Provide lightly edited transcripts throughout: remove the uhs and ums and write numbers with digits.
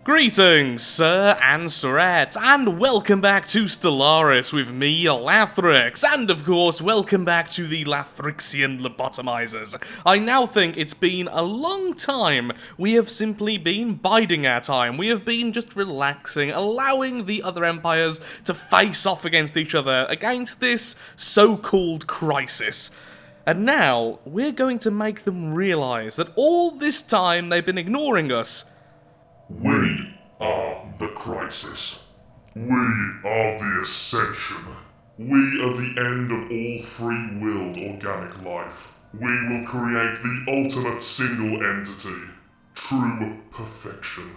Greetings, sir and sirettes, and welcome back to Stellaris with me, Lathrix, and of course, welcome back to the Lathrixian lobotomizers. I now think it's been a long time. We have simply been biding our time. We have been just relaxing, allowing the other empires to face off against each other, against this so-called crisis. And now, we're going to make them realize that all this time they've been ignoring us. We are the crisis. We are the Ascension. We are the end of all free-willed organic life. We will create the ultimate single entity. True perfection.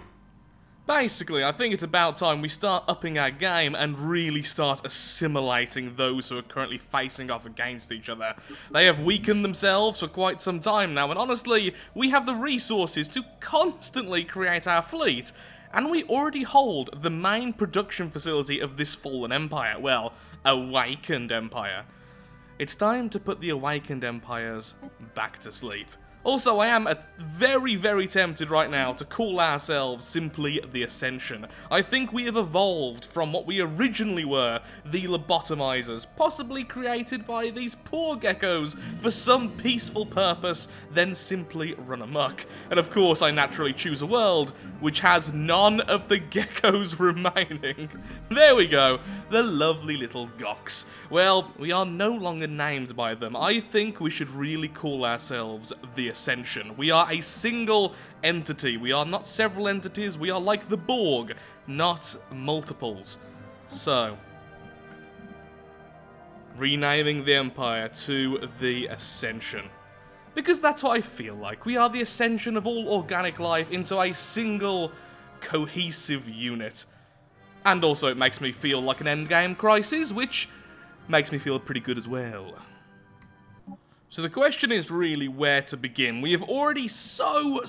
Basically, I think it's about time we start upping our game and really start assimilating those who are currently facing off against each other. They have weakened themselves for quite some time now, and honestly, we have the resources to constantly create our fleet. And we already hold the main production facility of this fallen empire, well, awakened empire. It's time to put the awakened empires back to sleep. Also, I am very, very tempted right now to call ourselves simply the Ascension. I think we have evolved from what we originally were, the lobotomizers, possibly created by these poor geckos for some peaceful purpose, then simply run amok. And of course, I naturally choose a world which has none of the geckos remaining. There we go, the lovely little goks. Well, we are no longer named by them. I think we should really call ourselves the Ascension. We are a single entity. We are not several entities. We are like the Borg, not multiples. So, renaming the Empire to the Ascension. Because that's what I feel like. We are the ascension of all organic life into a single, cohesive unit. And also it makes me feel like an endgame crisis, which makes me feel pretty good as well. So the question is really where to begin. We have already so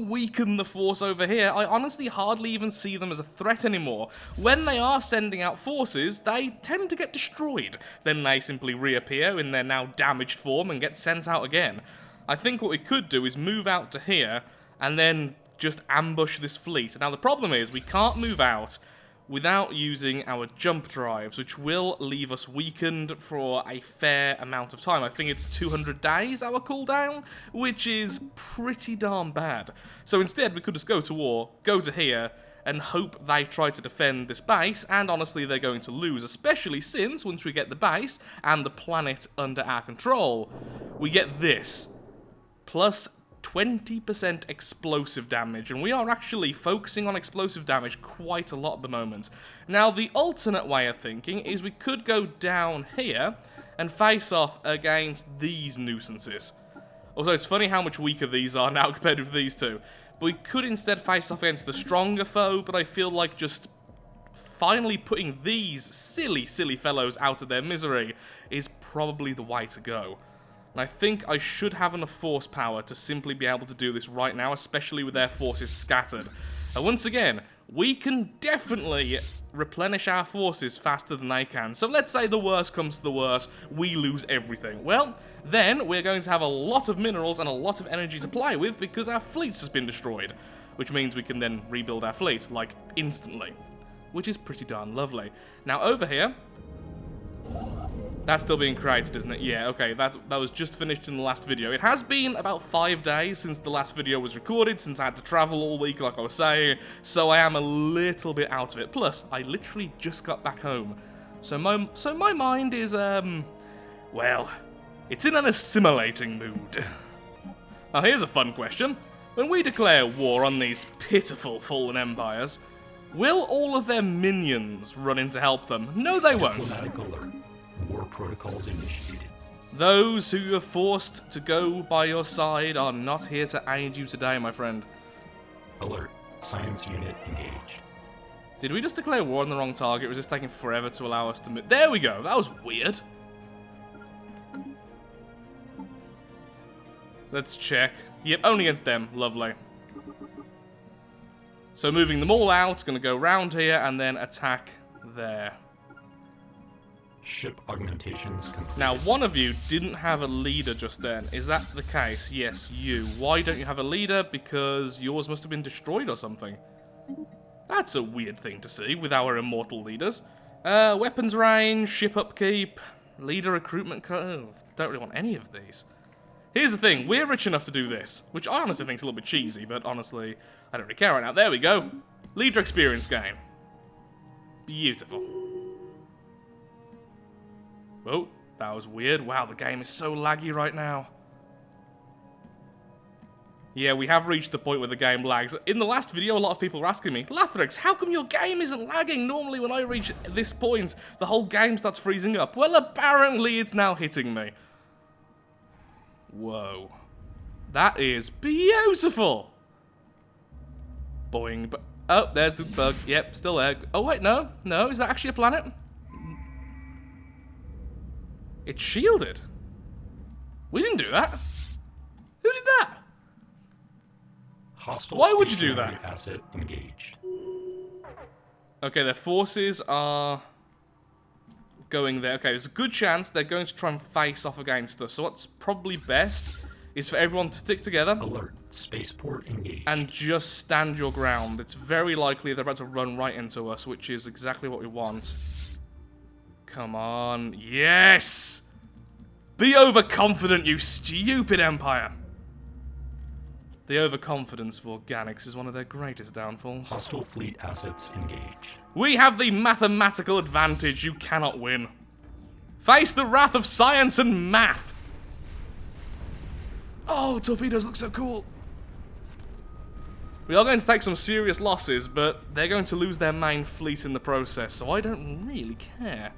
weakened the force over here, I honestly hardly even see them as a threat anymore. When they are sending out forces, they tend to get destroyed. Then they simply reappear in their now damaged form and get sent out again. I think what we could do is move out to here, and then just ambush this fleet. Now the problem is, we can't move out without using our jump drives, which will leave us weakened for a fair amount of time. I think it's 200 days, our cooldown, which is pretty darn bad. So instead, we could just go to war, go to here, and hope they try to defend this base, and honestly, they're going to lose, especially since, once we get the base and the planet under our control, we get this, plus 20% explosive damage, and we are actually focusing on explosive damage quite a lot at the moment. Now, the alternate way of thinking is we could go down here and face off against these nuisances. Also, it's funny how much weaker these are now compared with these two. But we could instead face off against the stronger foe, but I feel like just finally putting these silly fellows out of their misery is probably the way to go. And I think I should have enough force power to simply be able to do this right now, especially with their forces scattered. And once again, we can definitely replenish our forces faster than they can. So let's say the worst comes to the worst, we lose everything. Well, then we're going to have a lot of minerals and a lot of energy to play with because our fleet's just been destroyed. Which means we can then rebuild our fleet, like, instantly. Which is pretty darn lovely. Now, over here, that's still being created, isn't it? Yeah, okay, that was just finished in the last video. It has been about 5 days since the last video was recorded, since I had to travel all week, like I was saying, so I am a little bit out of it. Plus, I literally just got back home. So my mind is, well, it's in an assimilating mood. Now, here's a fun question. When we declare war on these pitiful fallen empires, will all of their minions run in to help them? No, they won't. Diplomatic alert. War protocols initiated. Those who are forced to go by your side are not here to aid you today, my friend. Alert. Science unit engaged. Did we just declare war on the wrong target? Was this taking forever to allow us to move? There we go. That was weird. Let's check. Yep, only against them. Lovely. So moving them all out, going to go round here and then attack there. Ship augmentations complete. Now, one of you didn't have a leader just then. Is that the case? Yes, you. Why don't you have a leader? Because yours must have been destroyed or something. That's a weird thing to see with our immortal leaders. Weapons range, ship upkeep, leader recruitment... Oh, don't really want any of these. Here's the thing, we're rich enough to do this, which I honestly think is a little bit cheesy, but honestly, I don't really care right now. There we go. Leader experience gain. Beautiful. Oh, that was weird. Wow, the game is so laggy right now. Yeah, we have reached the point where the game lags. In the last video, a lot of people were asking me, Lathrix, how come your game isn't lagging? Normally when I reach this point, the whole game starts freezing up. Well, apparently it's now hitting me. Whoa. That is beautiful! Boing. Oh, there's the bug. Yep, still there. Oh, wait, no. No, is that actually a planet? It's shielded. We didn't do that. Who did that? Hostile Why would you do stationary that? Asset engaged. Okay, their forces are going there. Okay, there's a good chance they're going to try and face off against us. So what's probably best is for everyone to stick together. Alert. Spaceport engaged. And just stand your ground. It's very likely they're about to run right into us, which is exactly what we want. Come on. Yes! Be overconfident, you stupid Empire! The overconfidence of organics is one of their greatest downfalls. Hostile fleet assets engaged. We have the mathematical advantage. You cannot win. Face the wrath of science and math! Oh, torpedoes look so cool. We are going to take some serious losses, but they're going to lose their main fleet in the process, so I don't really care.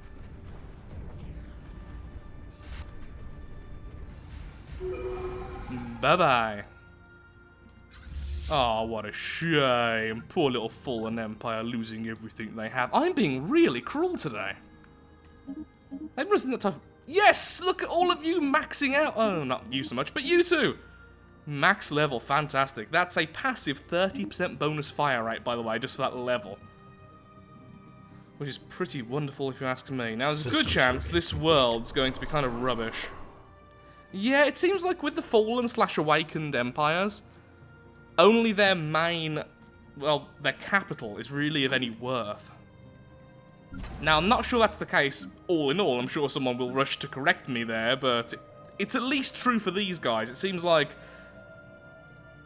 Bye-bye. Oh, what a shame. Poor little fallen empire losing everything they have. I'm being really cruel today. Maybe wasn't that tough. Yes! Look at all of you maxing out. Oh, not you so much, but you two. Max level, fantastic. That's a passive 30% bonus fire rate, by the way, just for that level. Which is pretty wonderful if you ask me. Now, there's a good chance this world's going to be kind of rubbish. Yeah, it seems like with the fallen/awakened empires, only their main, well, their capital is really of any worth. Now, I'm not sure that's the case all in all. I'm sure someone will rush to correct me there, but it's at least true for these guys. It seems like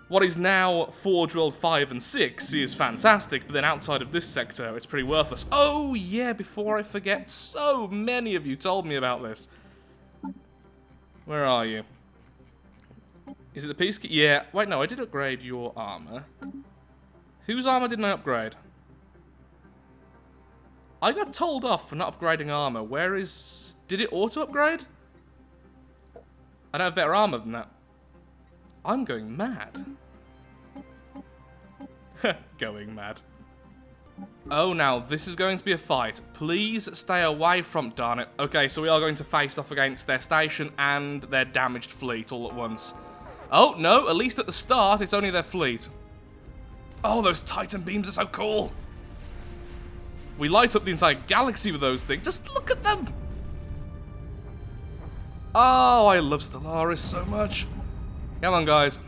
what is now Forge World 5 and 6 is fantastic, but then outside of this sector, it's pretty worthless. Oh, yeah, before I forget, so many of you told me about this. Where are you? Is it the Peacekeeper? Yeah. Wait, no, I did upgrade your armor. Whose armor didn't I upgrade? I got told off for not upgrading armor. Where is... Did it auto-upgrade? I don't have better armor than that. I'm going mad. Going mad. Oh, now, this is going to be a fight. Please stay away from... Darn it. Okay, so we are going to face off against their station and their damaged fleet all at once. Oh, no, at least at the start, it's only their fleet. Oh, those Titan beams are so cool. We light up the entire galaxy with those things. Just look at them. Oh, I love Stellaris so much. Come on, guys.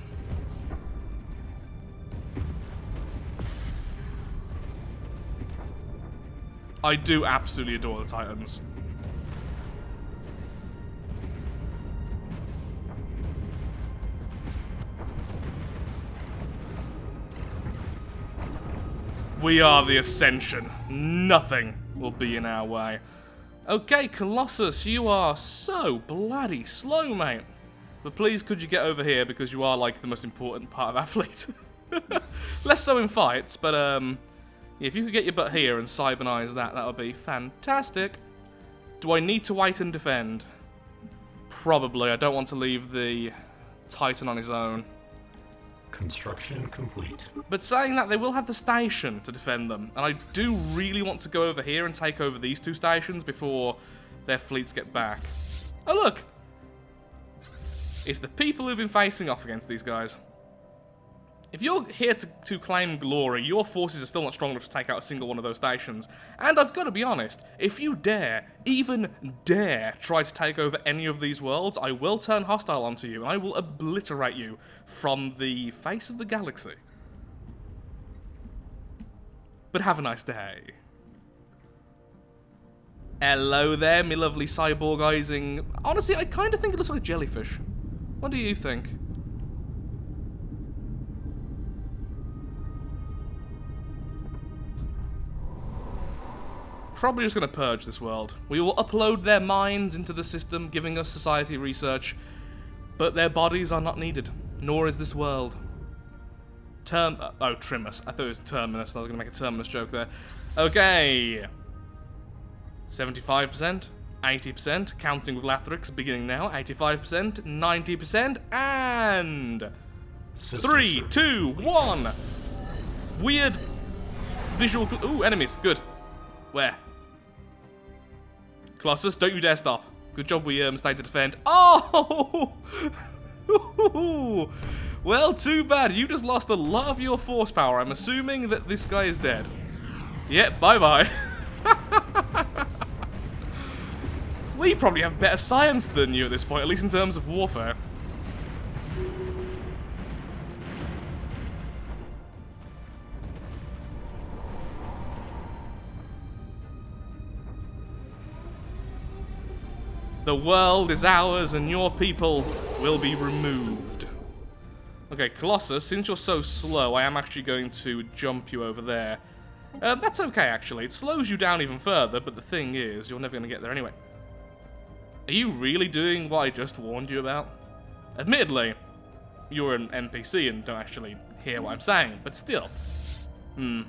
I do absolutely adore the Titans. We are the Ascension. Nothing will be in our way. Okay, Colossus, you are so bloody slow, mate. But please, could you get over here, because you are, like, the most important part of our fleet. Less so in fights, but, if you could get your butt here and cybernize that, that would be fantastic. Do I need to wait and defend? Probably. I don't want to leave the Titan on his own. Construction complete. But saying that, they will have the station to defend them. And I do really want to go over here and take over these two stations before their fleets get back. Oh, look! It's the people who've been facing off against these guys. If you're here to claim glory, your forces are still not strong enough to take out a single one of those stations. And I've got to be honest, if you dare, even dare, try to take over any of these worlds, I will turn hostile onto you, and I will obliterate you from the face of the galaxy. But have a nice day. Hello there, me lovely cyborgizing. Honestly, I kind of think it looks like a jellyfish. What do you think? Probably just going to purge this world. We will upload their minds into the system, giving us society research, but their bodies are not needed, nor is this world. Trimus. I thought it was Terminus. I was going to make a Terminus joke there. Okay. 75%, 80%, counting with Lathrix, beginning now, 85%, 90%, and... 3, 2, 1! Weird visual... Ooh, enemies, good. Where? Colossus, don't you dare stop. Good job we stayed to defend. Oh! Well, too bad. You just lost a lot of your force power. I'm assuming that this guy is dead. Yep, bye-bye. We probably have better science than you at this point, at least in terms of warfare. The world is ours and your people will be removed. Okay, Colossus, since you're so slow, I am actually going to jump you over there. That's okay, actually. It slows you down even further, but the thing is, you're never going to get there anyway. Are you really doing what I just warned you about? Admittedly, you're an NPC and don't actually hear what I'm saying, but still. I've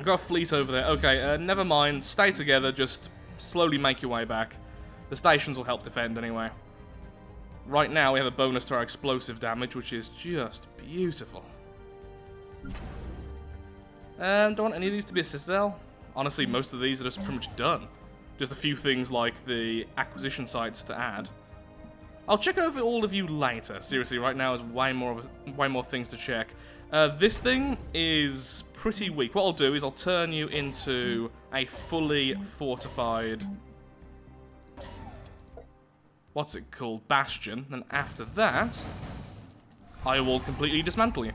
got a fleet over there. Okay, never mind. Stay together, just slowly make your way back. The stations will help defend anyway. Right now, we have a bonus to our explosive damage, which is just beautiful. Don't want any of these to be a citadel. Honestly, most of these are just pretty much done. Just a few things like the acquisition sites to add. I'll check over all of you later. Seriously, right now is way more things to check. This thing is pretty weak. What I'll do is I'll turn you into a fully fortified... what's it called? Bastion. And after that, I will completely dismantle you.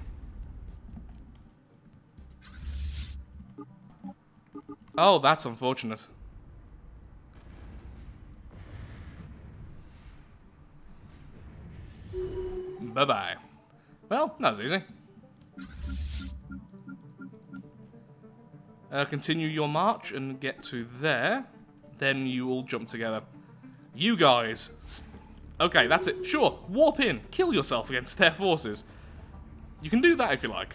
Oh, that's unfortunate. Bye-bye. Well, that was easy. Continue your march and get to there. Then you all jump together. You guys. Okay, that's it. Sure, warp in. Kill yourself against their forces. You can do that if you like.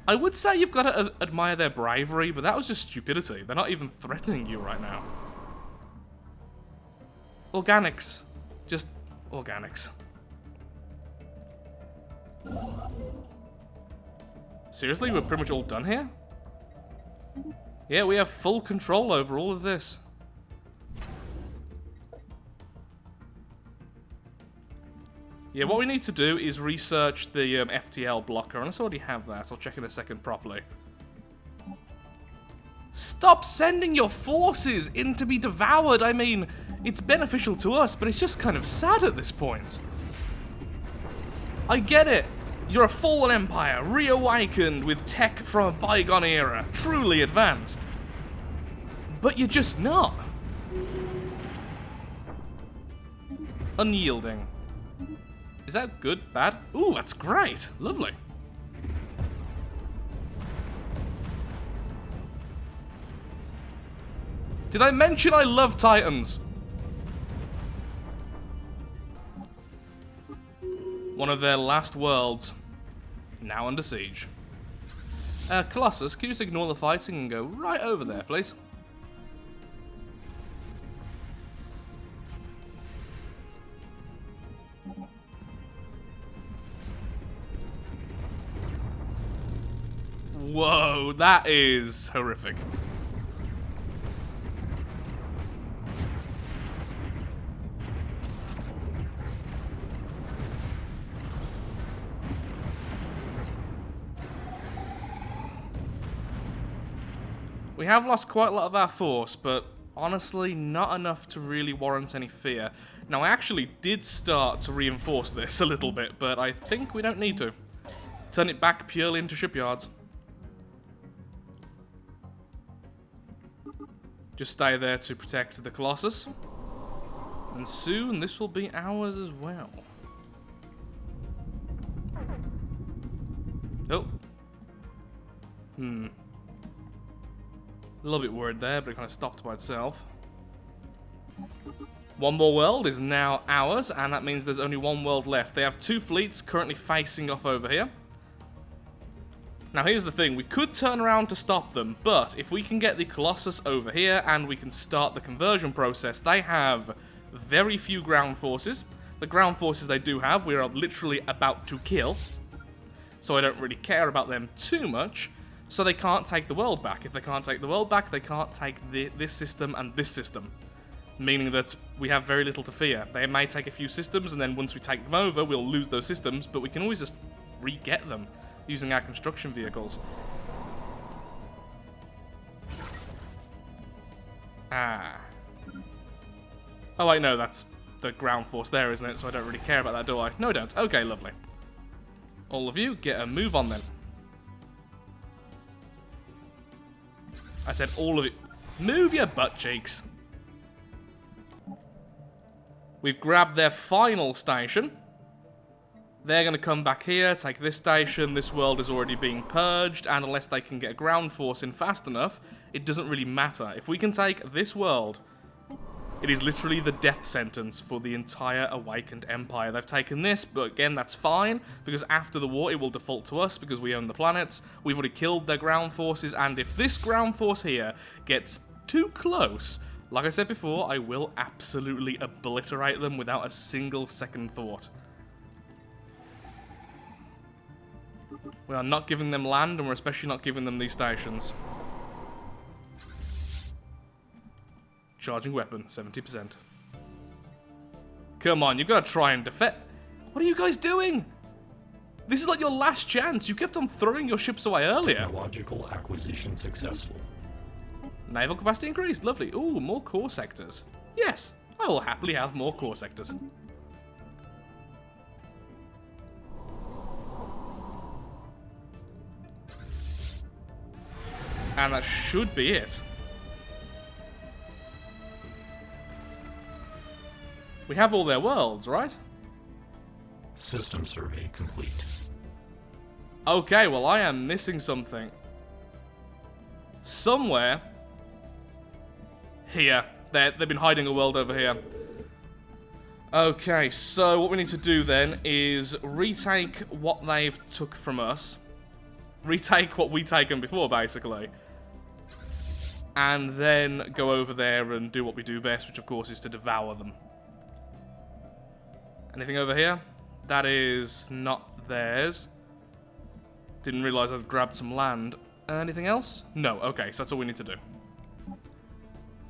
I would say you've got to admire their bravery, but that was just stupidity. They're not even threatening you right now. Organics. Just organics. Seriously, we're pretty much all done here? Yeah, we have full control over all of this. Yeah, what we need to do is research the FTL blocker, and I already have that. I'll check in a second properly. Stop sending your forces in to be devoured. I mean, it's beneficial to us, but it's just kind of sad at this point. I get it. You're a fallen empire, reawakened with tech from a bygone era, truly advanced. But you're just not. Unyielding. Is that good? Bad? Ooh, that's great. Lovely. Did I mention I love Titans? One of their last worlds. Now under siege. Colossus, can you just ignore the fighting and go right over there, please? Whoa, that is horrific. We have lost quite a lot of our force, but honestly, not enough to really warrant any fear. Now, I actually did start to reinforce this a little bit, but I think we don't need to. Turn it back purely into shipyards. Just stay there to protect the Colossus. And soon this will be ours as well. Oh. A little bit worried there, but it kind of stopped by itself. One more world is now ours, and that means there's only one world left. They have 2 fleets currently facing off over here. Now here's the thing, we could turn around to stop them, but if we can get the Colossus over here and we can start the conversion process, they have very few ground forces. The ground forces they do have, we are literally about to kill. So I don't really care about them too much. So they can't take the world back. If they can't take the world back, they can't take this system and this system. Meaning that we have very little to fear. They may take a few systems, and then once we take them over, we'll lose those systems, but we can always just re-get them using our construction vehicles. Ah. Oh wait, no, that's the ground force there, isn't it? So I don't really care about that, do I? No, I don't. Okay, lovely. All of you, get a move on then. I said all of you. Move your butt cheeks. We've grabbed their final station. They're going to come back here, take this station. This world is already being purged, and unless they can get a ground force in fast enough, it doesn't really matter. If we can take this world, it is literally the death sentence for the entire Awakened Empire. They've taken this, but again, that's fine, because after the war, it will default to us, because we own the planets. We've already killed their ground forces, and if this ground force here gets too close, like I said before, I will absolutely obliterate them without a single second thought. We are not giving them land, and we're especially not giving them these stations. Charging weapon, 70%. Come on, you've got to try and defend. What are you guys doing? This is like your last chance. You kept on throwing your ships away earlier. Technological acquisition successful. Naval capacity increased. Lovely. Ooh, more core sectors. Yes, I will happily have more core sectors. And that should be it. We have all their worlds, right? System survey complete. Okay, well, I am missing something. Somewhere. Here. They've been hiding a world over here. Okay, so what we need to do then is retake what they've took from us. Retake what we taken before, basically. And then go over there and do what we do best, which of course is to devour them. Anything over here? That is not theirs. Didn't realize I'd grabbed some land. Anything else? No. Okay, so that's all we need to do.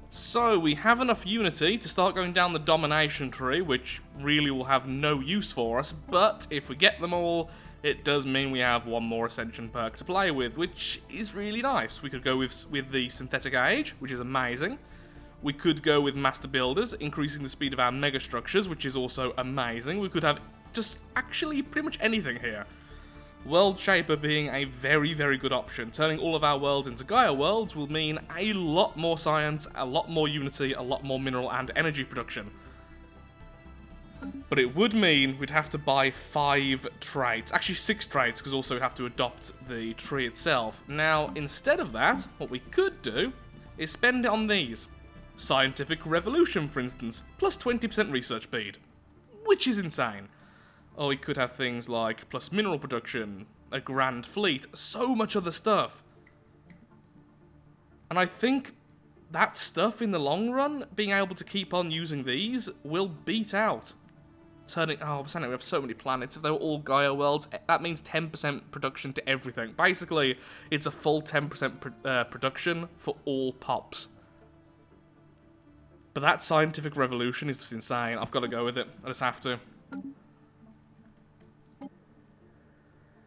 So, we have enough unity to start going down the domination tree, which really will have no use for us, but if we get them all, it does mean we have one more Ascension perk to play with, which is really nice. We could go with the Synthetic Age, which is amazing. We could go with Master Builders, increasing the speed of our mega structures, which is also amazing. We could have just actually pretty much anything here. World Shaper being a very, very good option. Turning all of our worlds into Gaia worlds will mean a lot more science, a lot more unity, a lot more mineral and energy production. But it would mean we'd have to buy 5 traits. Actually 6 traits, because also we have to adopt the tree itself. Now, instead of that, what we could do is spend it on these. Scientific Revolution, for instance, plus 20% research speed. Which is insane. Or we could have things like plus mineral production, a grand fleet, so much other stuff. And I think that stuff in the long run, being able to keep on using these, will beat out turning... Oh, we have so many planets. If they were all Gaia worlds, that means 10% production to everything. Basically, it's a full 10% production for all pops. But that scientific revolution is just insane. I've got to go with it. I just have to.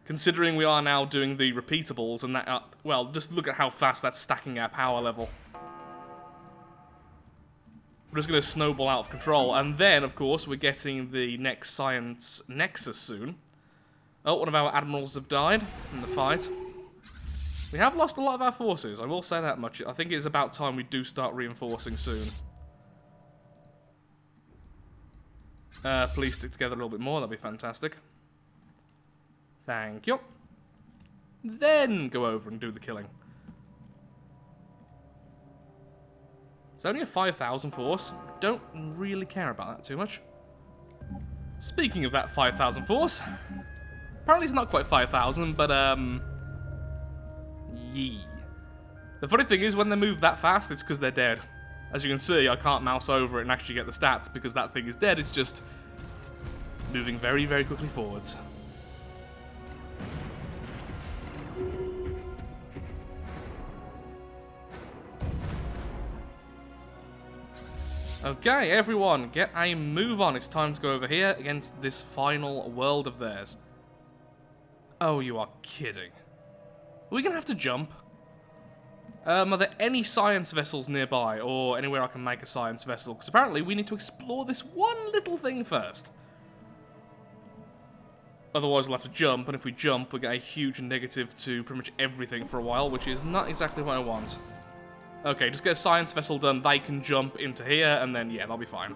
Considering we are now doing the repeatables and that, well, just look at how fast that's stacking our power level. We're just going to snowball out of control. And then, of course, we're getting the next Science Nexus soon. Oh, one of our admirals have died in the fight. We have lost a lot of our forces, I will say that much. I think it is about time we do start reinforcing soon. Please stick together a little bit more, that'd be fantastic. Thank you. Then go over and do the killing. It's only a 5,000 force. Don't really care about that too much. Speaking of that 5,000 force, apparently it's not quite 5,000, but yee. The funny thing is, when they move that fast, it's because they're dead. As you can see, I can't mouse over it and actually get the stats because that thing is dead. It's just moving very, very quickly forwards. Okay, everyone, get a move on. It's time to go over here against this final world of theirs. Oh, you are kidding. Are we going to have to jump? Are there any science vessels nearby, or anywhere I can make a science vessel? Because apparently we need to explore this one little thing first. Otherwise we'll have to jump, and if we jump, we'll get a huge negative to pretty much everything for a while, which is not exactly what I want. Okay, just get a science vessel done, they can jump into here, and then, yeah, they'll be fine.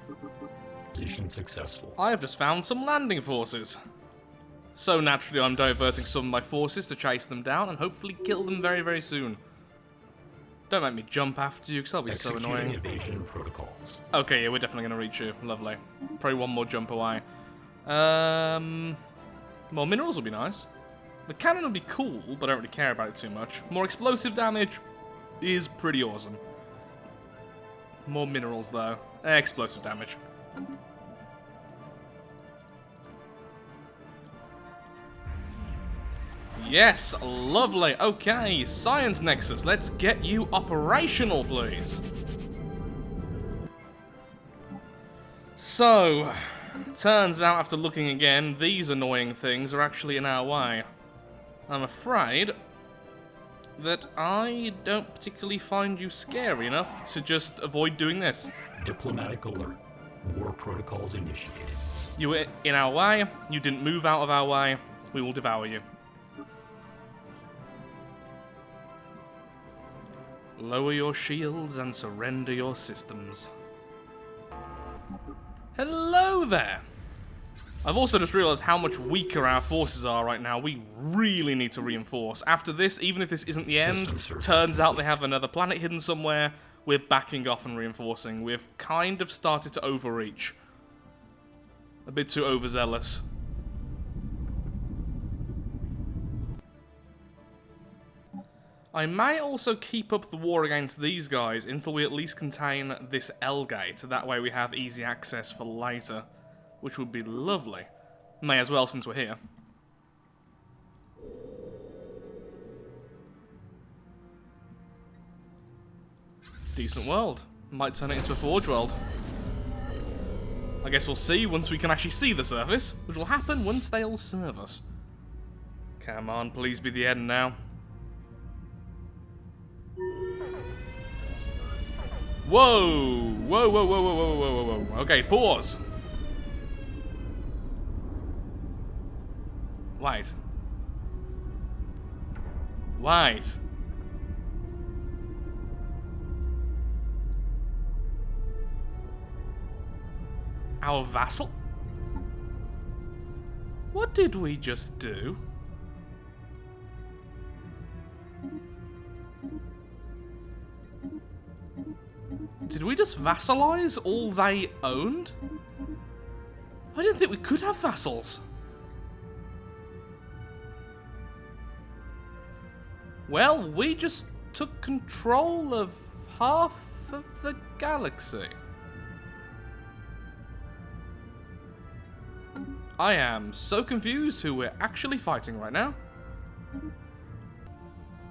Mission successful. I have just found some landing forces. So naturally I'm diverting some of my forces to chase them down, and hopefully kill them very, very soon. Don't make me jump after you, because that'll be so annoying. Evasion protocols. Okay, yeah, we're definitely going to reach you. Lovely. Probably one more jump away. More minerals will be nice. The cannon will be cool, but I don't really care about it too much. More explosive damage is pretty awesome. More minerals, though. Explosive damage. Yes, lovely. Okay, Science Nexus, let's get you operational, please. So, turns out after looking again, these annoying things are actually in our way. I'm afraid that I don't particularly find you scary enough to just avoid doing this. Diplomatic alert. War protocols initiated. You were in our way, you didn't move out of our way, we will devour you. Lower your shields and surrender your systems. Hello there! I've also just realised how much weaker our forces are right now. We really need to reinforce. After this, even if this isn't the end, turns out they have another planet hidden somewhere, we're backing off and reinforcing. We've kind of started to overreach. A bit too overzealous. I may also keep up the war against these guys until we at least contain this L gate. That way we have easy access for later, which would be lovely. May as well since we're here. Decent world. Might turn it into a Forge world. I guess we'll see once we can actually see the surface, which will happen once they all serve us. Come on, please be the end now. Whoa! Whoa, whoa, whoa, whoa, whoa, whoa, whoa, whoa. Okay, pause. Wait. Wait. Our vassal? What did we just do? Did we just vassalize all they owned? I didn't think we could have vassals. Well, we just took control of half of the galaxy. I am so confused who we're actually fighting right now.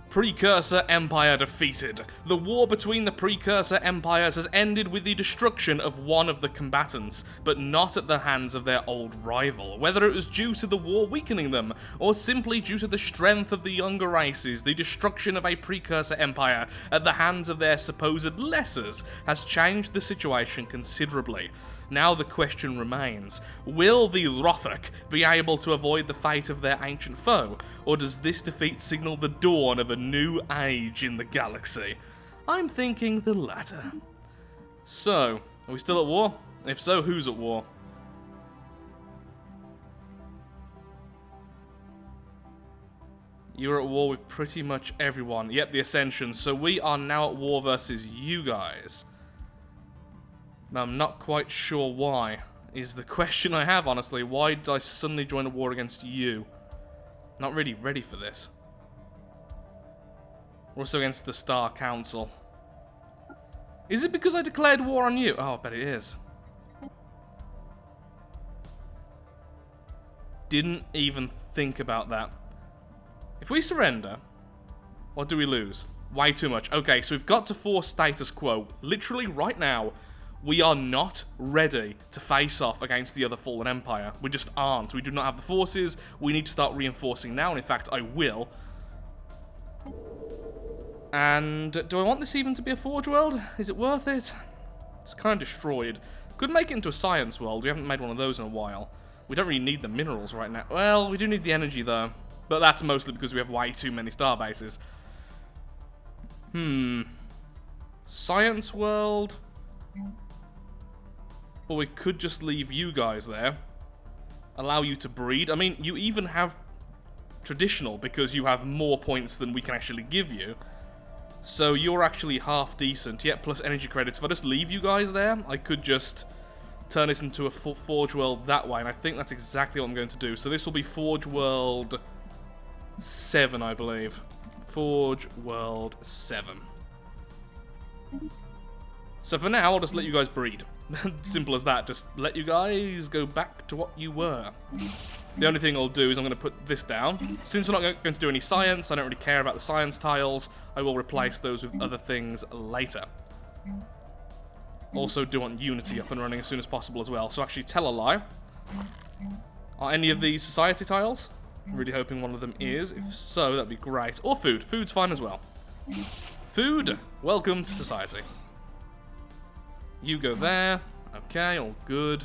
Precursor Empire defeated. The war between the Precursor Empires has ended with the destruction of one of the combatants, but not at the hands of their old rival. Whether it was due to the war weakening them, or simply due to the strength of the younger races, the destruction of a Precursor Empire at the hands of their supposed lessers has changed the situation considerably. Now the question remains, will the Rothak be able to avoid the fate of their ancient foe, or does this defeat signal the dawn of a new age in the galaxy? I'm thinking the latter. So, are we still at war? If so, who's at war? You're at war with pretty much everyone. Yep, the Ascension. So we are now at war versus you guys. Now, I'm not quite sure why, is the question I have, honestly. Why did I suddenly join a war against you? Not really ready for this. We're also against the Star Council. Is it because I declared war on you? Oh, I bet it is. Didn't even think about that. If we surrender, what do we lose? Way too much. Okay, so we've got to force status quo. Literally right now, we are not ready to face off against the other Fallen Empire. We just aren't. We do not have the forces. We need to start reinforcing now, and in fact, I will. And do I want this even to be a Forge World? Is it worth it? It's kind of destroyed. Could make it into a Science World. We haven't made one of those in a while. We don't really need the minerals right now. Well, we do need the energy, though. But that's mostly because we have way too many star bases. Science World. Or we could just leave you guys there. Allow you to breed. I mean, you even have traditional because you have more points than we can actually give you. So you're actually half decent. Yep, plus energy credits. If I just leave you guys there, I could just turn this into a Forge World that way. And I think that's exactly what I'm going to do. So this will be Forge World 7, I believe. Forge World 7. So for now, I'll just let you guys breed. Simple as that. Just let you guys go back to what you were. The only thing I'll do is I'm going to put this down. Since we're not going to do any science, I don't really care about the science tiles. I will replace those with other things later. Also do want Unity up and running as soon as possible as well. So actually, tell a lie. Are any of these society tiles? I'm really hoping one of them is. If so, that'd be great. Or food. Food's fine as well. Food, welcome to society. You go there. Okay, all good.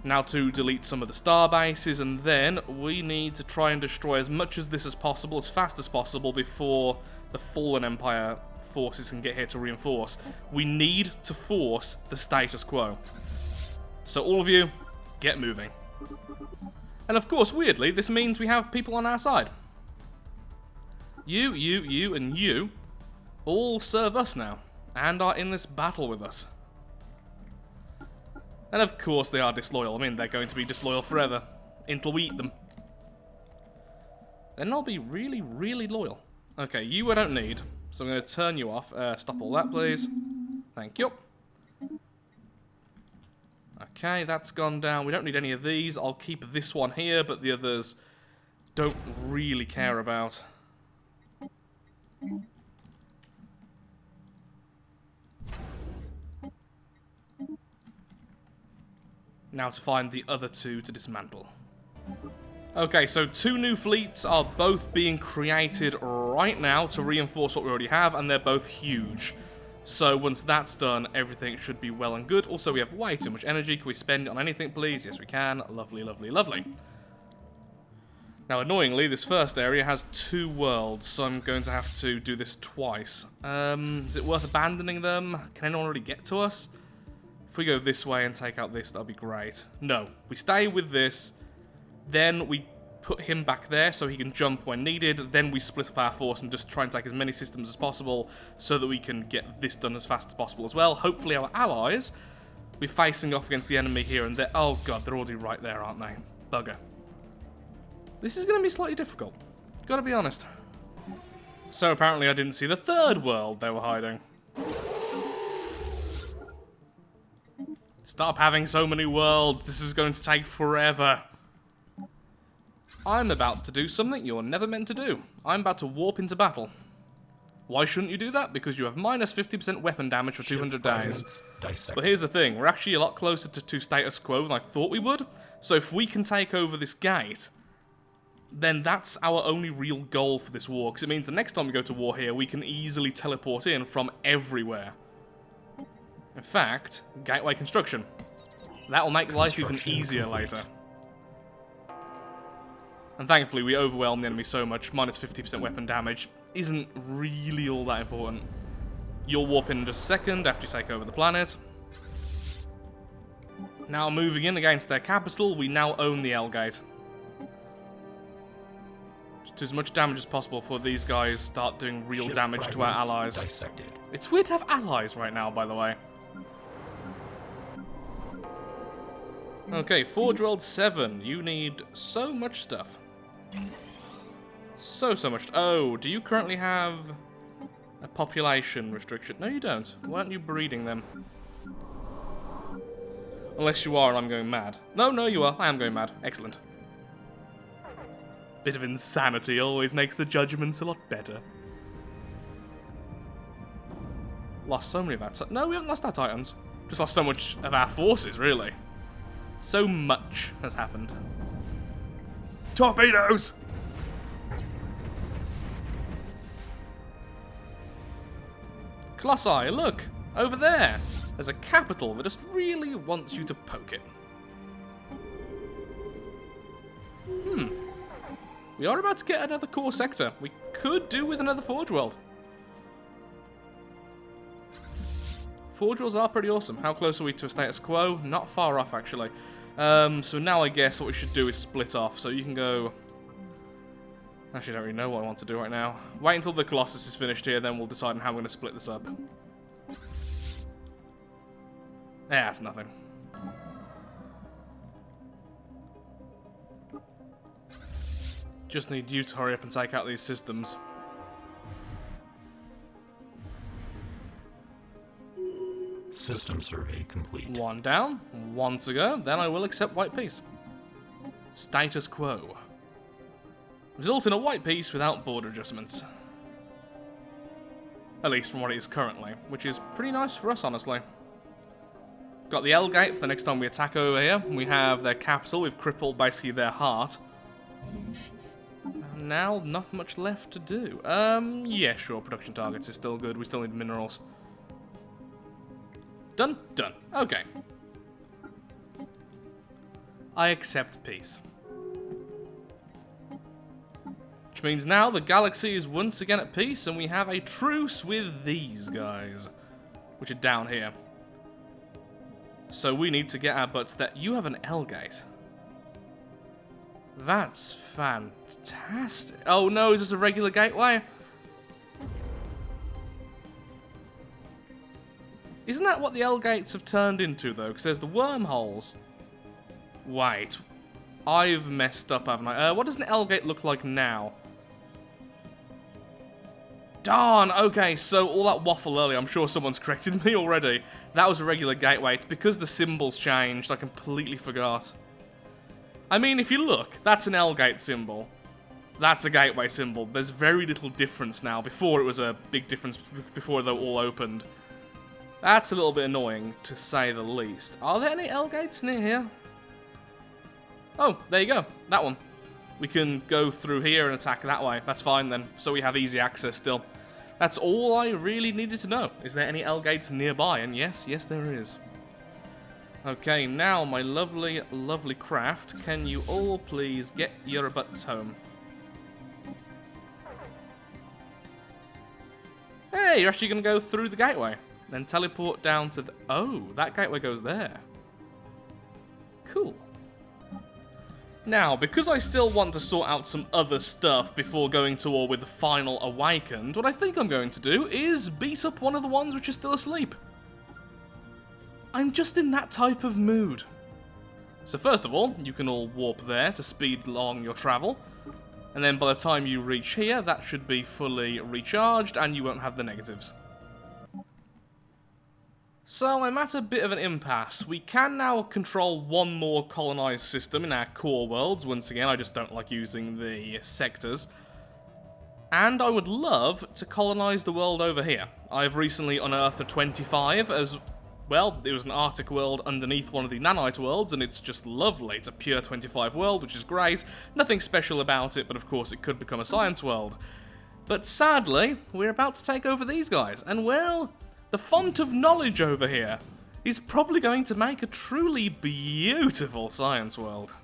Now to delete some of the star bases, and then we need to try and destroy as much of this as possible, as fast as possible, before the Fallen Empire forces can get here to reinforce. We need to force the status quo. So all of you, get moving. And of course, weirdly, this means we have people on our side. You, and you all serve us now, and are in this battle with us. And of course they are disloyal. I mean, they're going to be disloyal forever, until we eat them. Then they'll be really, really loyal. Okay, you I don't need, so I'm going to turn you off. Stop all that, please. Thank you. Okay, that's gone down. We don't need any of these. I'll keep this one here, but the others don't really care about. Now to find the other two to dismantle. Okay, so 2 new fleets are both being created right now to reinforce what we already have, and they're both huge. So once that's done, everything should be well and good. Also, we have way too much energy. Can we spend it on anything, please? Yes, we can. Lovely, lovely, lovely. Now, annoyingly, this first area has 2 worlds, so I'm going to have to do this twice. Is it worth abandoning them? Can anyone already get to us? If we go this way and take out this, that'll be great. No, we stay with this, then we put him back there so he can jump when needed, then we split up our force and just try and take as many systems as possible so that we can get this done as fast as possible as well. Hopefully our allies, we're facing off against the enemy here and there. Oh god, they're already right there, aren't they? Bugger. This is going to be slightly difficult, gotta be honest. So apparently I didn't see the 3rd world they were hiding. Stop having so many worlds, this is going to take forever. I'm about to do something you're never meant to do. I'm about to warp into battle. Why shouldn't you do that? Because you have minus 50% weapon damage for 200 days. But here's the thing, we're actually a lot closer to status quo than I thought we would. So if we can take over this gate, then that's our only real goal for this war. Because it means the next time we go to war here, we can easily teleport in from everywhere. In fact, gateway construction. That will make life even Construction easier complete. later. And thankfully, we overwhelmed the enemy so much, minus 50% weapon damage isn't really all that important. You'll warp in just a second after you take over the planet. Now moving in against their capital, we now own the L-Gate. Just do as much damage as possible before these guys start doing real Ship damage to our fragments allies. Dissected. It's weird to have allies right now, by the way. Okay, Forge World 7. You need so much stuff. So much. Oh, do you currently have a population restriction? No, you don't. Why aren't you breeding them? Unless you are and I'm going mad. No, you are. I am going mad. Excellent. Bit of insanity always makes the judgments a lot better. Lost so many of our... No, we haven't lost our Titans. Just lost so much of our forces, really. So much has happened. Torpedoes! Colossi, look! Over there! There's a capital that just really wants you to poke it. We are about to get another core sector. We could do with another Forge World. Forge Worlds are pretty awesome. How close are we to a status quo? Not far off, actually. So now I guess what we should do is split off. So you can go... Actually, I don't really know what I want to do right now. Wait until the Colossus is finished here, then we'll decide on how we're going to split this up. Yeah, that's nothing. Just need you to hurry up and take out these systems. System survey complete. One down, one to go, then I will accept white peace. Status quo. Result in a white peace without border adjustments. At least from what it is currently, which is pretty nice for us, honestly. Got the L-Gate for the next time we attack over here. We have their capital, we've crippled basically their heart. And now, not much left to do. Yeah, sure, production targets is still good, we still need minerals. Done? Done. Okay. I accept peace. Which means now the galaxy is once again at peace and we have a truce with these guys. Which are down here. So we need to get our butts there. You have an L-Gate. That's fantastic. Oh no, is this a regular gateway? Isn't that what the L-Gates have turned into, though? Because there's the wormholes. Wait. I've messed up, haven't I? What does an L-Gate look like now? Darn! Okay, so all that waffle earlier, I'm sure someone's corrected me already. That was a regular gateway. It's because the symbols changed. I completely forgot. I mean, if you look, that's an L-Gate symbol. That's a gateway symbol. There's very little difference now. Before, it was a big difference before they all opened. That's a little bit annoying, to say the least. Are there any L-Gates near here? Oh, there you go. That one. We can go through here and attack that way. That's fine then. So we have easy access still. That's all I really needed to know. Is there any L-Gates nearby? And yes, there is. Okay, now my lovely, lovely craft. Can you all please get your butts home? Hey, you're actually going to go through the gateway. Then teleport down to the... Oh, that gateway goes there. Cool. Now, because I still want to sort out some other stuff before going to war with the final Awakened, what I think I'm going to do is beat up one of the ones which are still asleep. I'm just in that type of mood. So first of all, you can all warp there to speed along your travel. And then by the time you reach here, that should be fully recharged and you won't have the negatives. So I'm at a bit of an impasse. We can now control one more colonized system in our core worlds. Once again, I just don't like using the sectors. And I would love to colonize the world over here. I've recently unearthed a 25 as... Well, it was an Arctic world underneath one of the nanite worlds, and it's just lovely. It's a pure 25 world, which is great. Nothing special about it, but of course it could become a science world. But sadly, we're about to take over these guys, and well, The font of knowledge over here is probably going to make a truly beautiful science world.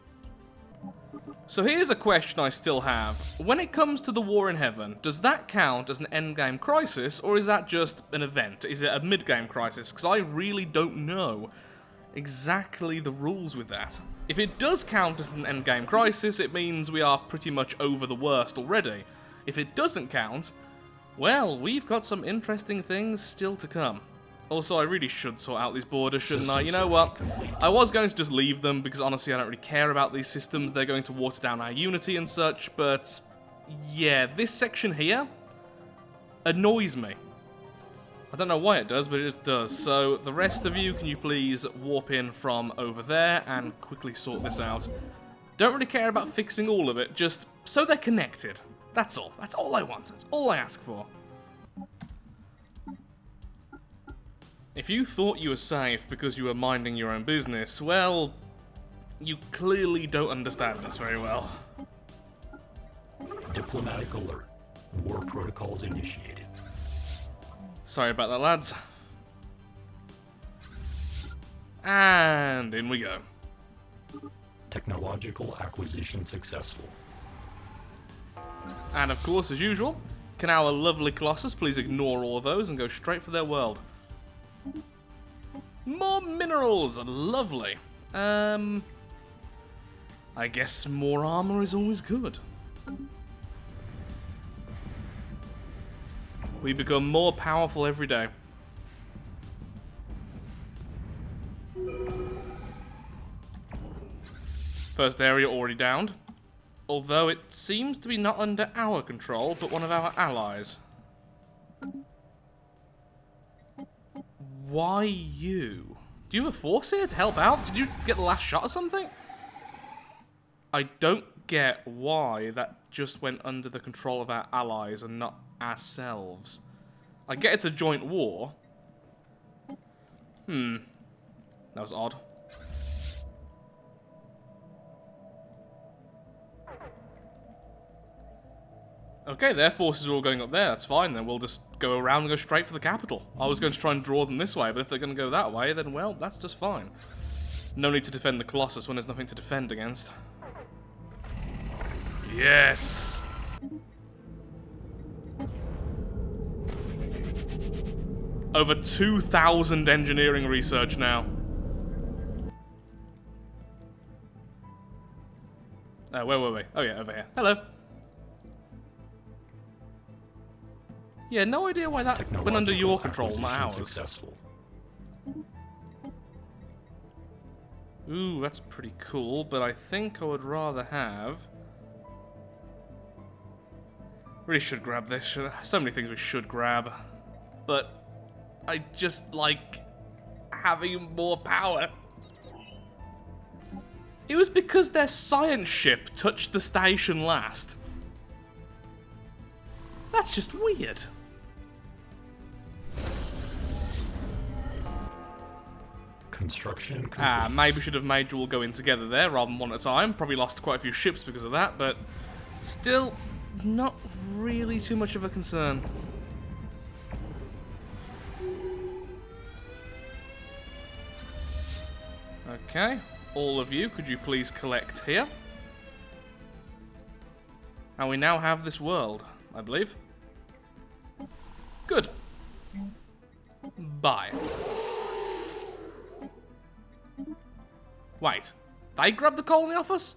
So here's a question I still have. When it comes to the War in Heaven, does that count as an endgame crisis, or is that just an event? Is it a mid-game crisis? Because I really don't know exactly the rules with that. If it does count as an endgame crisis, it means we are pretty much over the worst already. If it doesn't count, well, we've got some interesting things still to come. Also, I really should sort out these borders, shouldn't I? You know what? I was going to just leave them, because honestly I don't really care about these systems. They're going to water down our unity and such, but yeah, this section here annoys me. I don't know why it does, but it does. So, the rest of you, can you please warp in from over there and quickly sort this out? Don't really care about fixing all of it, just so they're connected. That's all. That's all I want. That's all I ask for. If you thought you were safe because you were minding your own business, well, you clearly don't understand us very well. Diplomatic alert. War protocols initiated. Sorry about that, lads. And in we go. Technological acquisition successful. And of course, as usual, can our lovely Colossus please ignore all of those and go straight for their world. More minerals! Lovely. I guess more armor is always good. We become more powerful every day. First area already downed. Although it seems to be not under our control, but one of our allies. Why you? Do you have a force here to help out? Did you get the last shot or something? I don't get why that just went under the control of our allies and not ourselves. I get it's a joint war. That was odd. Okay, their forces are all going up there, that's fine, then we'll just go around and go straight for the capital. I was going to try and draw them this way, but if they're going to go that way, then well, that's just fine. No need to defend the Colossus when there's nothing to defend against. Yes! Over 2,000 engineering research now. Wait. Oh yeah, over here. Hello. Yeah, no idea why that went under your control, not ours. Successful. Ooh, that's pretty cool, but I think I would rather have... Really should grab this. So many things we should grab. But I just like having more power. It was because their science ship touched the station last. That's just weird. Construction complete. Maybe should have made you all go in together there rather than one at a time. Probably lost quite a few ships because of that, but still not really too much of a concern. Okay, all of you, could you please collect here? And we now have this world, I believe. Good. Bye. Wait, they grabbed the colony off us?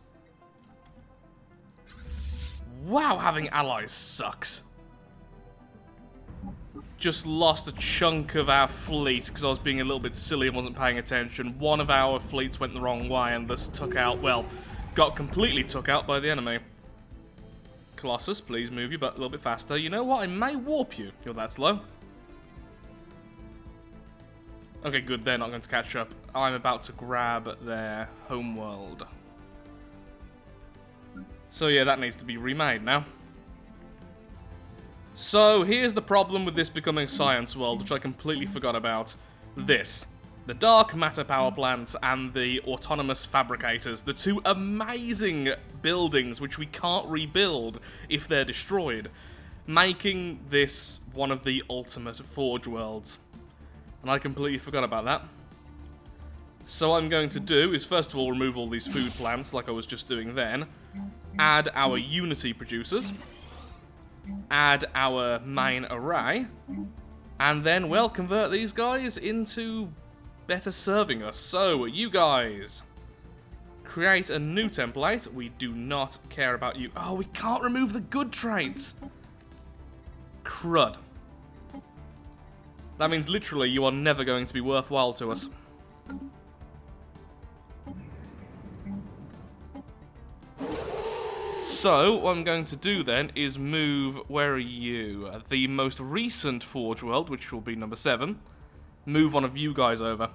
Wow, having allies sucks. Just lost a chunk of our fleet because I was being a little bit silly and wasn't paying attention. One of our fleets went the wrong way and thus took out, well, got completely took out by the enemy. Colossus, please move your butt a little bit faster. You know what? I may warp you. You're that slow. Okay, good. They're not going to catch up. I'm about to grab their homeworld. So yeah, that needs to be remade now. So here's the problem with this becoming science world, which I completely forgot about. This. The dark matter power plants and the autonomous fabricators. The two amazing buildings which we can't rebuild if they're destroyed. Making this one of the ultimate Forge worlds. And I completely forgot about that. So what I'm going to do is first of all remove all these food plants like I was just doing then. Add our Unity producers. Add our main array. And then, well, convert these guys into better serving us. So, you guys, create a new template. We do not care about you. Oh, we can't remove the good traits. Crud. That means literally you are never going to be worthwhile to us. So, what I'm going to do then is move, where are you? The most recent Forge World, which will be number 7. Move one of you guys over.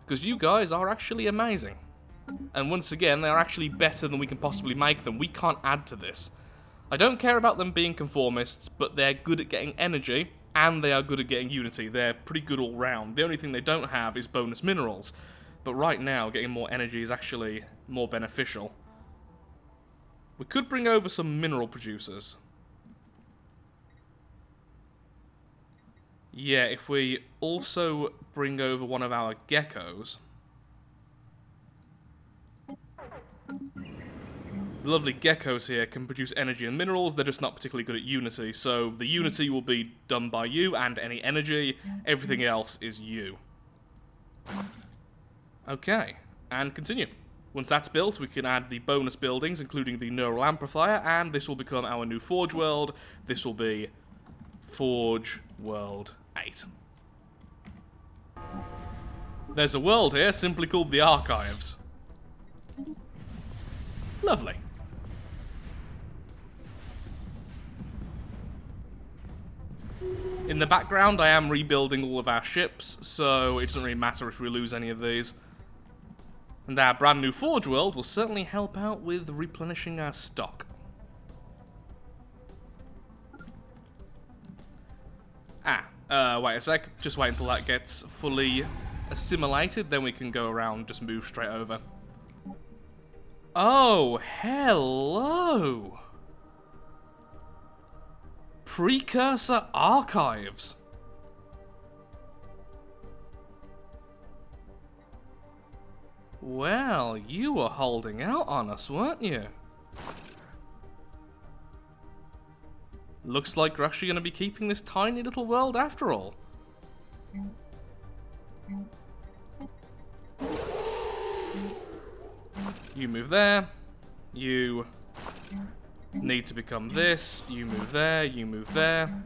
Because you guys are actually amazing. And once again, they're actually better than we can possibly make them. We can't add to this. I don't care about them being conformists, but they're good at getting energy, and they are good at getting Unity. They're pretty good all round. The only thing they don't have is bonus minerals. But right now, getting more energy is actually more beneficial. We could bring over some mineral producers. Yeah, if we also bring over one of our geckos. The lovely geckos here can produce energy and minerals. They're just not particularly good at Unity. So the Unity will be done by you, and any energy. Everything else is you. Okay, and continue. Once that's built, we can add the bonus buildings, including the neural amplifier, and this will become our new Forge World. This will be Forge World 8. There's a world here simply called the Archives. Lovely. In the background, I am rebuilding all of our ships, so it doesn't really matter if we lose any of these. And our brand new Forge World will certainly help out with replenishing our stock. Wait a sec. Just wait until that gets fully assimilated, then we can go around, just move straight over. Oh, hello! Precursor Archives. Well, you were holding out on us, weren't you? Looks like we're actually going to be keeping this tiny little world after all. You move there. You need to become this. You move there. You move there.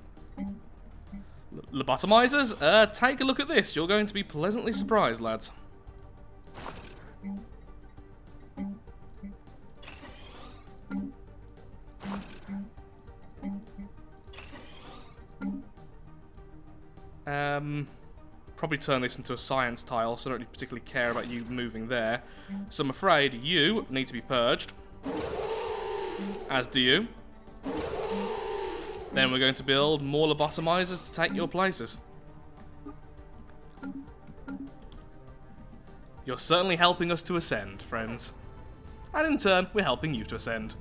Lobotomizers, take a look at this. You're going to be pleasantly surprised, lads. Probably turn this into a science tile, so I don't particularly care about you moving there. So I'm afraid you need to be purged. As do you. Then we're going to build more lobotomizers to take your places. You're certainly helping us to ascend, friends. And in turn, we're helping you to ascend.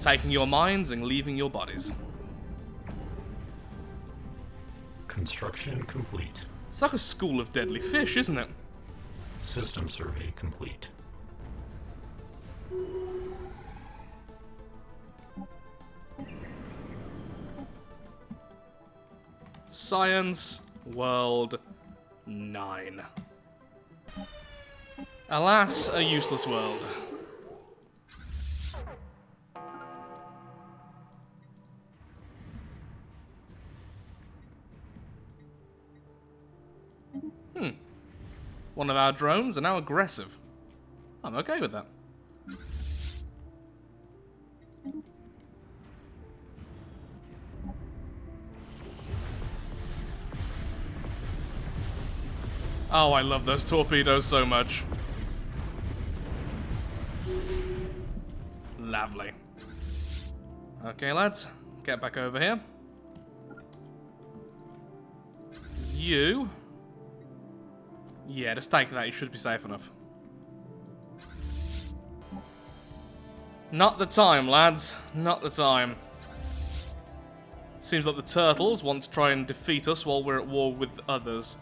Taking your minds and leaving your bodies. Construction complete. It's like a school of deadly fish, isn't it? System survey complete. Science World 9. Alas, a useless world. One of our drones are now aggressive. I'm okay with that. Oh, I love those torpedoes so much. Lovely. Okay, lads. Get back over here. You... Yeah, just take that. You should be safe enough. Not the time, lads. Not the time. Seems like the turtles want to try and defeat us while we're at war with others.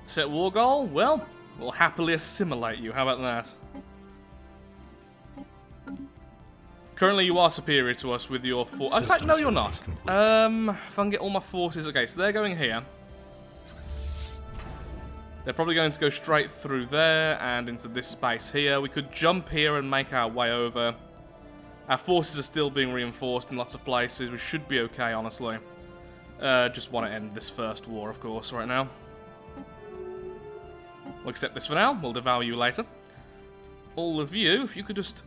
Set war goal? Well, we'll happily assimilate you. How about that? Currently, you are superior to us with your force. In fact, no, you're not. If I can get all my forces. Okay, so they're going here. They're probably going to go straight through there and into this space here. We could jump here and make our way over. Our forces are still being reinforced in lots of places. We should be okay, honestly. Just want to end this first war, of course, right now. We'll accept this for now. We'll devour you later. All of you, if you could just...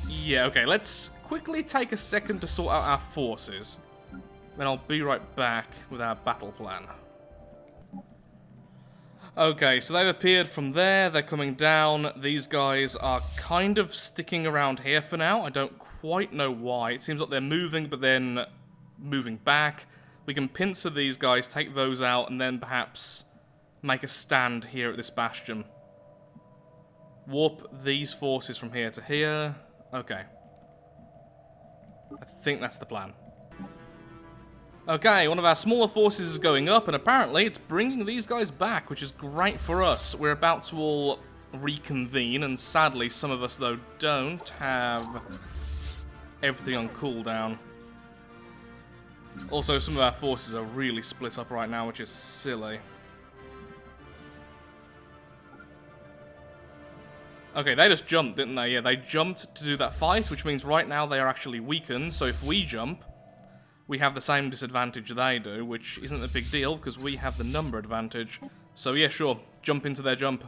Yeah, okay, let's quickly take a second to sort out our forces. Then I'll be right back with our battle plan. Okay, so they've appeared from there. They're coming down. These guys are kind of sticking around here for now. I don't quite know why. It seems like they're moving, but then moving back. We can pincer these guys, take those out, and then perhaps make a stand here at this bastion. Warp these forces from here to here. Okay. I think that's the plan. Okay, one of our smaller forces is going up, and apparently it's bringing these guys back, which is great for us. We're about to all reconvene, and sadly, some of us, though, don't have everything on cooldown. Also, some of our forces are really split up right now, which is silly. Okay, they just jumped, didn't they? Yeah, they jumped to do that fight, which means right now they are actually weakened, so if we jump, we have the same disadvantage they do, which isn't a big deal, because we have the number advantage. So yeah, sure, jump into their jump.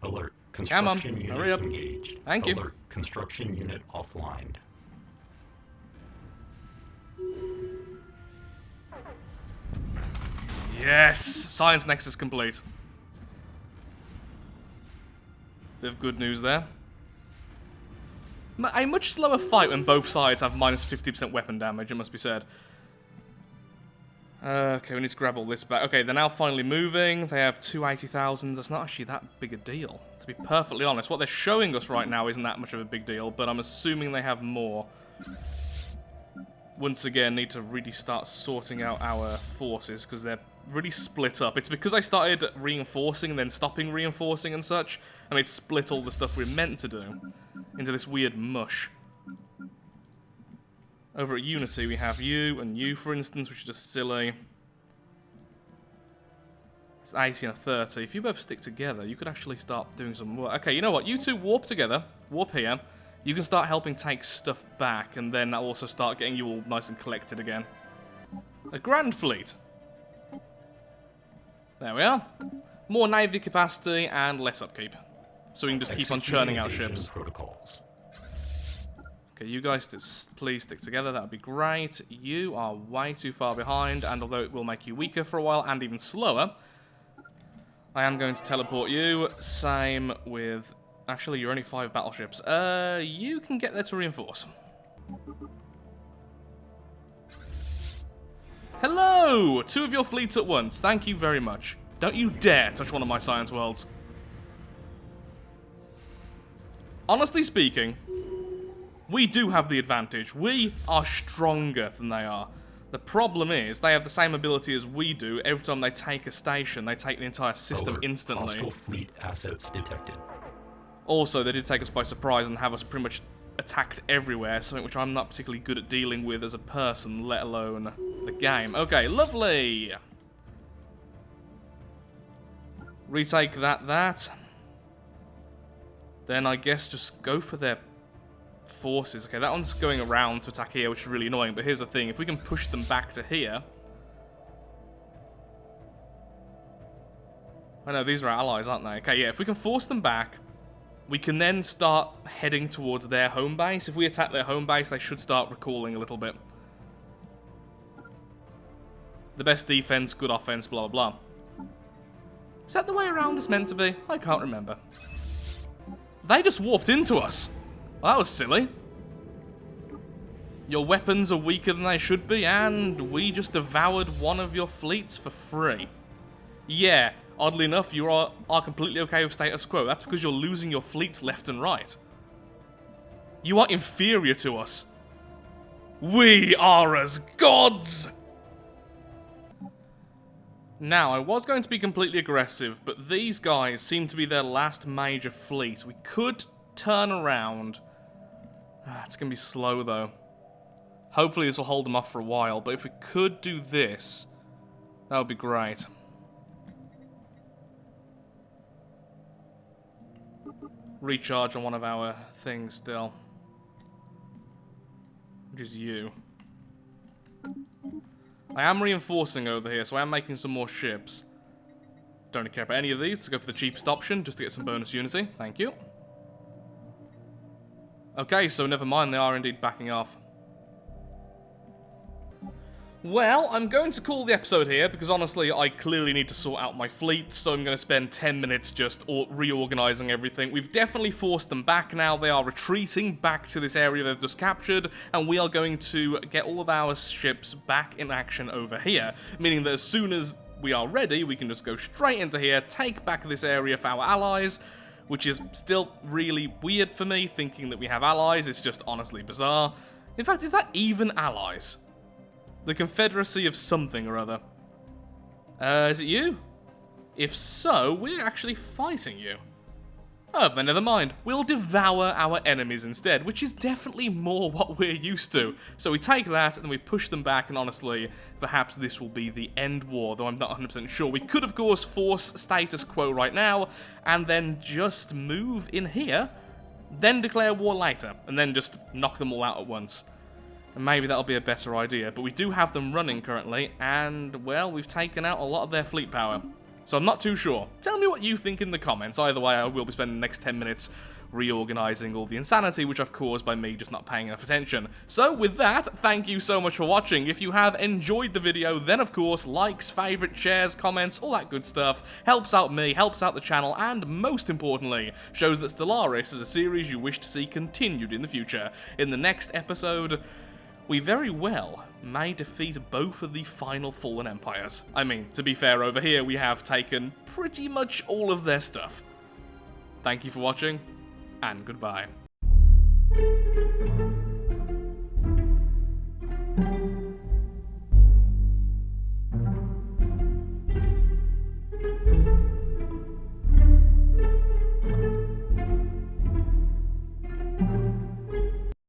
Alert. Come on, Construction unit hurry up. engaged. Thank you. Alert. Construction unit offline. Yes! Science Nexus complete. Bit of good news there. A much slower fight when both sides have minus 50% weapon damage, it must be said. Okay, we need to grab all this back. Okay, they're now finally moving. They have 280,000. That's not actually that big a deal, to be perfectly honest. What they're showing us right now isn't that much of a big deal, but I'm assuming they have more. Once again, need to really start sorting out our forces, because they're really split up. It's because I started reinforcing and then stopping reinforcing and such, and it split all the stuff we're meant to do into this weird mush. Over at Unity, we have you and you, for instance, which is just silly. It's 80 and a 30. If you both stick together, you could actually start doing some work. Okay, you know what? You two warp together. Warp here. You can start helping take stuff back, and then that'll also start getting you all nice and collected again. A grand fleet. There we are. More navy capacity and less upkeep. So we can just keep on churning out ships. Protocols. Okay, you guys please stick together, that would be great. You are way too far behind, and although it will make you weaker for a while and even slower, I am going to teleport you. Same with... Actually, you're only 5 battleships. You can get there to reinforce. Hello! 2 of your fleets at once. Thank you very much. Don't you dare touch one of my science worlds. Honestly speaking, we do have the advantage. We are stronger than they are. The problem is, they have the same ability as we do. Every time they take a station, they take the entire system Alert. instantly. Hostile fleet assets detected. Also, they did take us by surprise and have us pretty much attacked everywhere, something which I'm not particularly good at dealing with as a person, let alone the game. Okay, lovely! Retake that. Then I guess just go for their forces. Okay, that one's going around to attack here, which is really annoying, but here's the thing. If we can push them back to here... I know, these are our allies, aren't they? Okay, yeah, if we can force them back, we can then start heading towards their home base. If we attack their home base, they should start recalling a little bit. The best defense, good offense, blah, blah, blah. Is that the way around it's meant to be? I can't remember. They just warped into us. Well, that was silly. Your weapons are weaker than they should be, and we just devoured one of your fleets for free. Yeah, Oddly enough, you are completely okay with status quo. That's because you're losing your fleets left and right. You are inferior to us. We are as gods! Now, I was going to be completely aggressive, but these guys seem to be their last major fleet. We could turn around. It's going to be slow, though. Hopefully this will hold them off for a while, but if we could do this, that would be great. Recharge on one of our things still. Which is you. I am reinforcing over here, so I am making some more ships. Don't care about any of these, go for the cheapest option, just to get some bonus unity. Thank you. Okay, so never mind, they are indeed backing off. Well, I'm going to call the episode here, because honestly, I clearly need to sort out my fleet, so I'm going to spend 10 minutes just reorganizing everything. We've definitely forced them back now. They are retreating back to this area they've just captured, and we are going to get all of our ships back in action over here, meaning that as soon as we are ready, we can just go straight into here, take back this area for our allies, which is still really weird for me, thinking that we have allies. It's just honestly bizarre. In fact, is that even allies? The Confederacy of something or other. Is it you? If so, we're actually fighting you. Oh, then never mind. We'll devour our enemies instead, which is definitely more what we're used to. So we take that, and then we push them back, and honestly, perhaps this will be the end war, though I'm not 100% sure. We could, of course, force status quo right now, and then just move in here, then declare war later, and then just knock them all out at once. And maybe that'll be a better idea, but we do have them running currently, and, well, we've taken out a lot of their fleet power. So I'm not too sure. Tell me what you think in the comments. Either way, I will be spending the next 10 minutes reorganizing all the insanity which I've caused by me just not paying enough attention. So with that, thank you so much for watching. If you have enjoyed the video, then of course, likes, favorites, shares, comments, all that good stuff helps out me, helps out the channel, and most importantly, shows that Stellaris is a series you wish to see continued in the future. In the next episode, we very well may defeat both of the final fallen empires. I mean, to be fair, over here we have taken pretty much all of their stuff. Thank you for watching, and goodbye.